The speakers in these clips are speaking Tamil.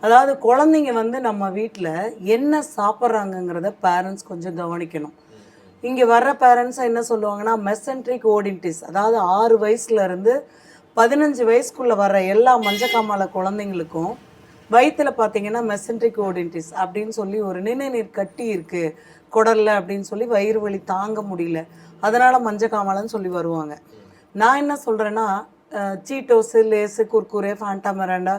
அதாவது குழந்தைங்க வந்து நம்ம வீட்டில் என்ன சாப்பிட்றாங்கங்கிறத பேரண்ட்ஸ் கொஞ்சம் கவனிக்கணும். இங்கே வர்ற பேரண்ட்ஸ் என்ன சொல்லுவாங்கன்னா மெசன்ட்ரிக் ஓடின்டிஸ், அதாவது 6 வயசுலேருந்து 15 வயசுக்குள்ளே வர்ற எல்லா மஞ்சக்காமால குழந்தைங்களுக்கும் வயிற்றில் பார்த்தீங்கன்னா மெசன்ட்ரிக் ஓடின்டிஸ் அப்படின்னு சொல்லி ஒரு நிணநீர் கட்டி இருக்குது குடல்ல அப்படின்னு சொல்லி வயிறு வலி தாங்க முடியல, அதனால் மஞ்சக்காமலைன்னு சொல்லி வருவாங்க. நான் என்ன சொல்கிறேன்னா, Cheetos, Lays, Kurkure, Fanta, Mirinda,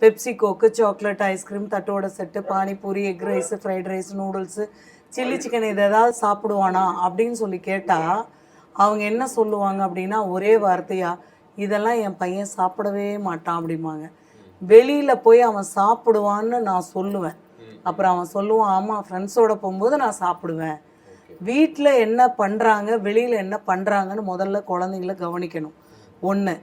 Pepsi, Coke, chocolate, ice cream, தட்டோட set, panipuri, egg rice, fried rice, noodles, chilli chicken இது ஏதாவது சாப்பிடுவானா அப்படின்னு சொல்லி கேட்டால் அவங்க என்ன சொல்லுவாங்க அப்படின்னா, ஒரே வார்த்தையா, இதெல்லாம் என் பையன் சாப்பிடவே மாட்டான் அப்படிம்பாங்க. வெளியில் போய் அவன் சாப்பிடுவான்னு நான் சொல்லுவேன். அப்புறம் அவன் சொல்லுவான், ஆமாம் ஃப்ரெண்ட்ஸோடு போகும்போது நான் சாப்பிடுவேன். வீட்டில் என்ன பண்ணுறாங்க, வெளியில் என்ன பண்ணுறாங்கன்னு முதல்ல குழந்தைங்கள கவனிக்கணும். 1.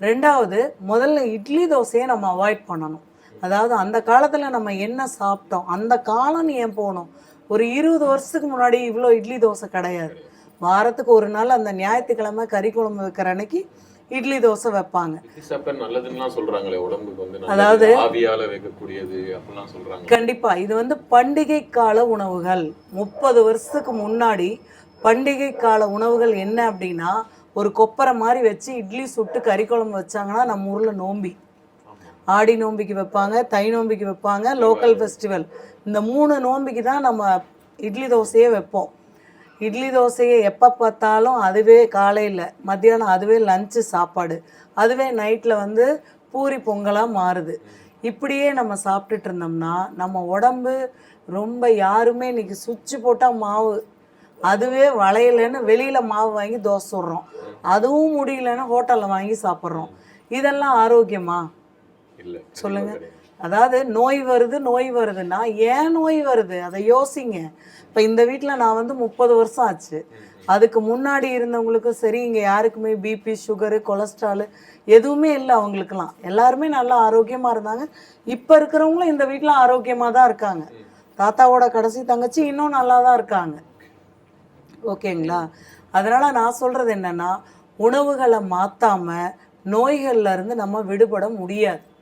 2வது, முதல்ல இட்லி தோசையை நம்ம அவாய்ட் பண்ணணும். அதாவது அந்த காலத்தில் நம்ம என்ன சாப்பிட்டோம், அந்த காலம்னு ஏன் போகணும். ஒரு 20 வருஷத்துக்கு முன்னாடி இவ்வளோ இட்லி தோசை கிடையாது. வாரத்துக்கு ஒரு நாள் அந்த ஞாயிற்றுக்கிழமை கறி குழம்பு வைக்கிற அன்னைக்கு இட்லி தோசை வைப்பாங்க. அதாவது கண்டிப்பா இது வந்து பண்டிகை கால உணவுகள். 30 வருஷத்துக்கு முன்னாடி பண்டிகை கால உணவுகள் என்ன அப்படின்னா, ஒரு கொப்பரை மாதிரி வச்சு இட்லி சுட்டு கறி குழம்பு வச்சாங்கன்னா நம்ம ஊரில் நோம்பி, ஆடி நோம்பிக்கு வைப்பாங்க, தை நோம்பிக்கு வைப்பாங்க, லோக்கல் ஃபெஸ்டிவல், இந்த 3 நோம்பிக்கு தான் நம்ம இட்லி தோசையே வைப்போம். இட்லி தோசையை எப்போ பார்த்தாலும் அதுவே காலையில், மத்தியானம் அதுவே லஞ்சு சாப்பாடு, அதுவே நைட்டில் வந்து பூரி பொங்கலாக மாறுது. இப்படியே நம்ம சாப்பிட்டுட்டு இருந்தோம்னா நம்ம உடம்பு ரொம்ப, யாருமே இன்றைக்கி சுவிட்சு போட்டால் மாவு அதுவே வளையலைன்னு வெளியில் மாவு வாங்கி தோசை சுடுறோம், அதுவும் முடியலன்னு ஹோட்டலில் வாங்கி சாப்பிட்றோம். இதெல்லாம் ஆரோக்கியமா சொல்லுங்கள். அதாவது நோய் வருதுன்னா ஏன் நோய் வருது அதை யோசிங்க. இப்போ இந்த வீட்டில் நான் வந்து 30 வருஷம் ஆச்சு. அதுக்கு முன்னாடி இருந்தவங்களுக்கும் சரி, இங்கே யாருக்குமே பிபி, சுகரு, கொலஸ்ட்ராலு எதுவுமே இல்லை. அவங்களுக்கெல்லாம் எல்லாருமே நல்லா ஆரோக்கியமாக இருந்தாங்க. இப்போ இருக்கிறவங்களும் இந்த வீட்டில் ஆரோக்கியமாக தான் இருக்காங்க. தாத்தாவோட கடைசி தங்கச்சி இன்னும் நல்லா தான் இருக்காங்க. ஓகேங்களா? அதனால் நான் சொல்கிறது என்னென்னா, உணவுகளை மாற்றாமல் நோய்கள்லேருந்து நம்ம விடுபட முடியாது.